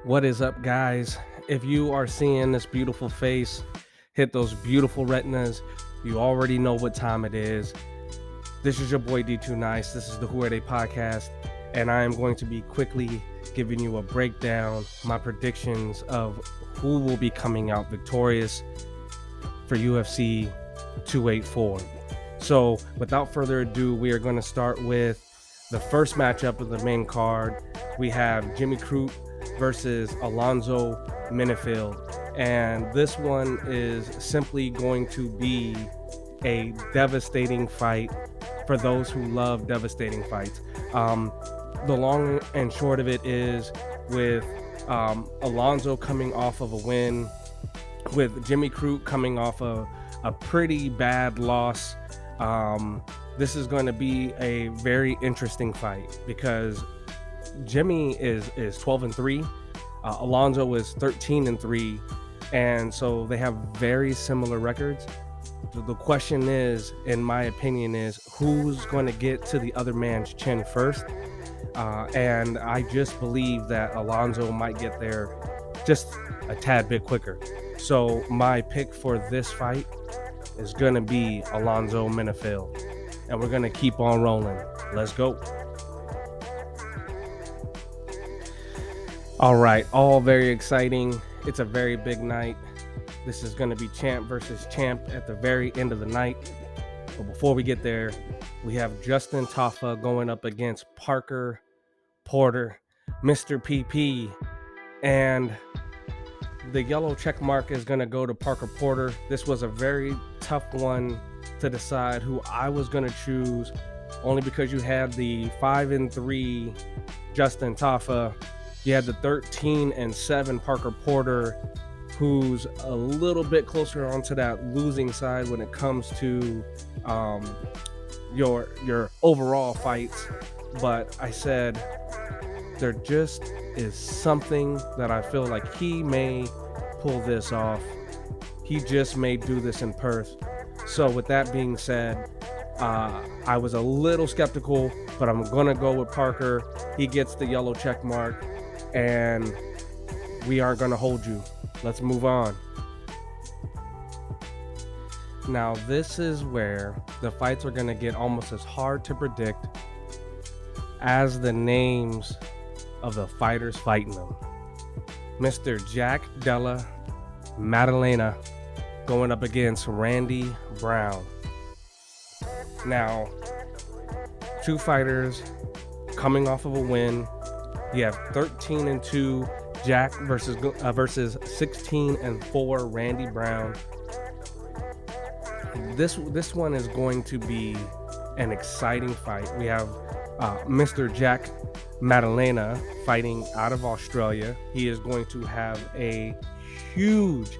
What is up, guys? If you are seeing this beautiful face hit those beautiful retinas, you already know what time it is. This is your boy D2 Nice. This is the Who Are They podcast, and I am going to be quickly giving you a breakdown, my predictions of who will be coming out victorious for UFC 284. So, without further ado, we are going to start with the first matchup of the main card. We have Jimmy Crute versus Alonzo Menifield, and this one is simply going to be a devastating fight for those who love devastating fights. The long and short of it is, with Alonzo coming off of a win, with Jimmy Crute coming off of a pretty bad loss. This is going to be a very interesting fight because Jimmy is 12-3, Alonzo is 13-3, and so they have very similar records. The question is, in my opinion, is who's going to get to the other man's chin first. And I just believe that Alonzo might get there just a tad bit quicker. So my pick for this fight is going to be Alonzo Menifield, and we're going to keep on rolling. Let's go. All right, all very exciting. It's a very big night. This is going to be champ versus champ at the very end of the night. But before we get there, we have Justin Tafa going up against Parker Porter, Mr. PP, and the yellow check mark is going to go to Parker Porter. This was a very tough one to decide who I was going to choose, only because you had the 5-3 Justin Tafa, you had the 13-7 Parker Porter, who's a little bit closer onto that losing side when it comes to your overall fights. But I said there just is something that I feel like he may pull this off. He just may do this in Perth. So with that being said, I was a little skeptical, but I'm gonna go with Parker. He gets the yellow check mark, and we aren't gonna hold you. Let's move on. Now, this is where the fights are gonna get almost as hard to predict as the names of the fighters fighting them. Mr. Jack Della Maddalena going up against Randy Brown. Now, two fighters coming off of a win. You have 13-2 Jack versus 16-4 Randy Brown. This one is going to be an exciting fight. We have Mr. Jack Maddalena fighting out of Australia. He is going to have a huge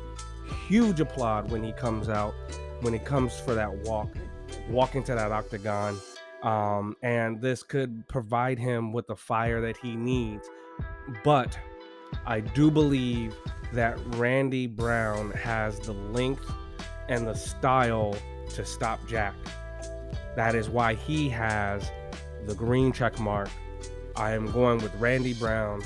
applaud when he comes out, when he comes for that walk into that octagon. And this could provide him with the fire that he needs. But I do believe that Randy Brown has the length and the style to stop Jack. That is why he has the green check mark. I am going with Randy Brown,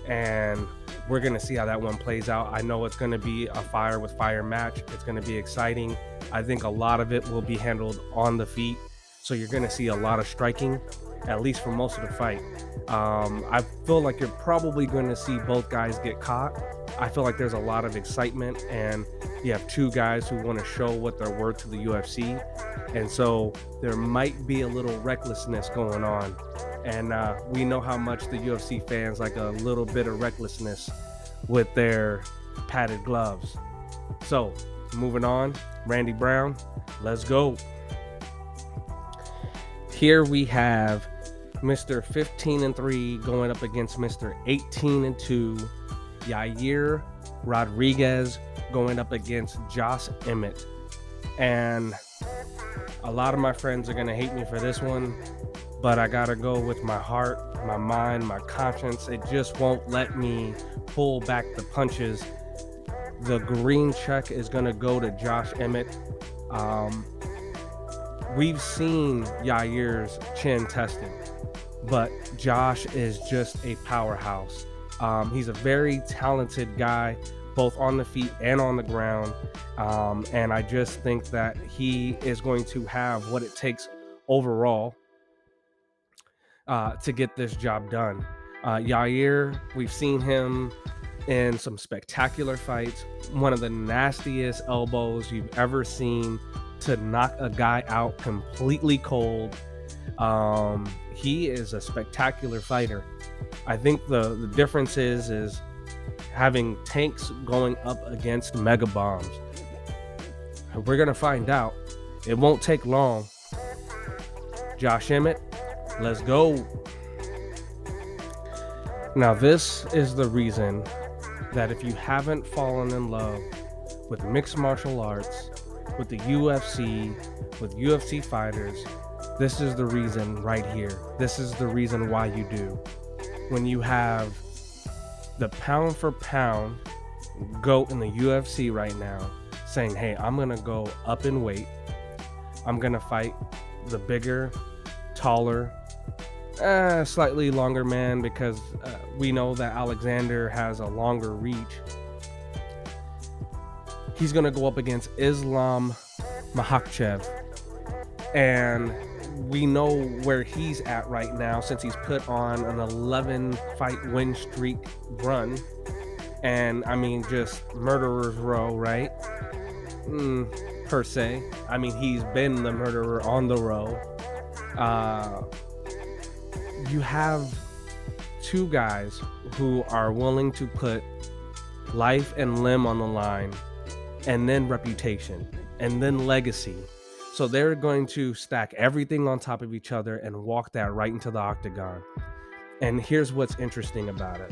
and we're going to see how that one plays out. I know it's going to be a fire with fire match. It's going to be exciting. I think a lot of it will be handled on the feet. So you're going to see a lot of striking, at least for most of the fight. I feel like you're probably going to see both guys get caught. I feel like there's a lot of excitement, and you have two guys who want to show what they're worth to the UFC. And so there might be a little recklessness going on. And we know how much the UFC fans like a little bit of recklessness with their padded gloves. So moving on, Randy Brown, let's go. Here we have Mr. 15-3 going up against Mr. 18-2, Yair Rodriguez going up against Josh Emmett. And a lot of my friends are going to hate me for this one, but I got to go with my heart, my mind, my conscience. It just won't let me pull back the punches. The green check is going to go to Josh Emmett. We've seen Yair's chin tested, but Josh is just a powerhouse. He's a very talented guy, both on the feet and on the ground. And I just think that he is going to have what it takes overall to get this job done. Yair, we've seen him in some spectacular fights, one of the nastiest elbows you've ever seen to knock a guy out completely cold. He is a spectacular fighter. I think the difference is having tanks going up against mega bombs. We're gonna find out. It won't take long. Josh Emmett, let's go. Now, this is the reason that if you haven't fallen in love with mixed martial arts, with the UFC, with UFC fighters, this is the reason right here. This is the reason why you do. When you have the pound for pound GOAT in the UFC right now saying, hey, I'm going to go up in weight. I'm going to fight the bigger, taller, slightly longer man, because we know that Alexander has a longer reach. He's going to go up against Islam Makhachev. And we know where he's at right now, since he's put on an 11 fight win streak run. And I mean, just murderer's row, right? Per se. I mean, he's been the murderer on the row. You have two guys who are willing to put life and limb on the line, and then reputation, and then legacy. So they're going to stack everything on top of each other and walk that right into the octagon. And here's what's interesting about it.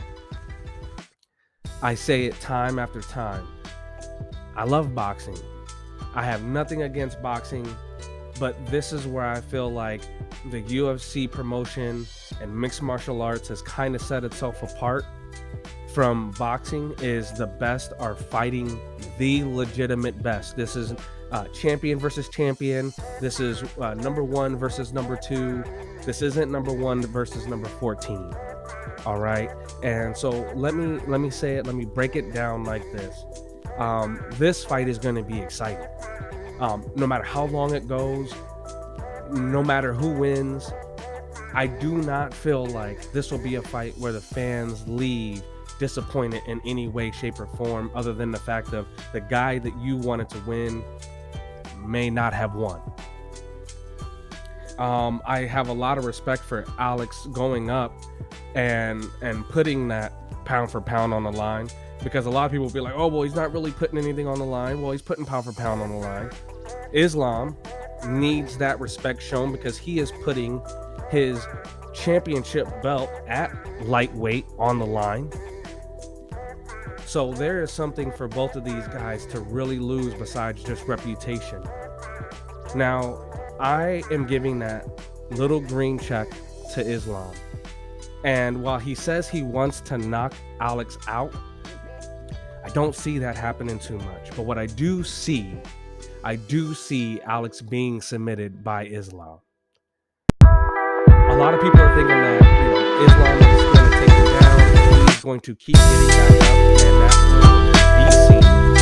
I say it time after time. I love boxing. I have nothing against boxing, but this is where I feel like the UFC promotion and mixed martial arts has kind of set itself apart from boxing. Is the best are fighting the legitimate best. This is champion versus champion. This is number 1 versus number 2. This isn't number 1 versus number 14. All right. And so let me say it. Let me break it down like this. This fight is going to be exciting. No matter how long it goes, no matter who wins, I do not feel like this will be a fight where the fans leave disappointed in any way, shape, or form, other than the fact of the guy that you wanted to win may not have won. I have a lot of respect for Alex going up and putting that pound for pound on the line, because a lot of people will be like, oh, well, he's not really putting anything on the line. Well, he's putting pound for pound on the line. Islam needs that respect shown, because he is putting his championship belt at lightweight on the line. So there is something for both of these guys to really lose besides just reputation. Now, I am giving that little green check to Islam. And while he says he wants to knock Alex out, I don't see that happening too much. But what I do see Alex being submitted by Islam. A lot of people are thinking that, Islam is going to take him down, and he's going to keep getting back up, and that will be seen.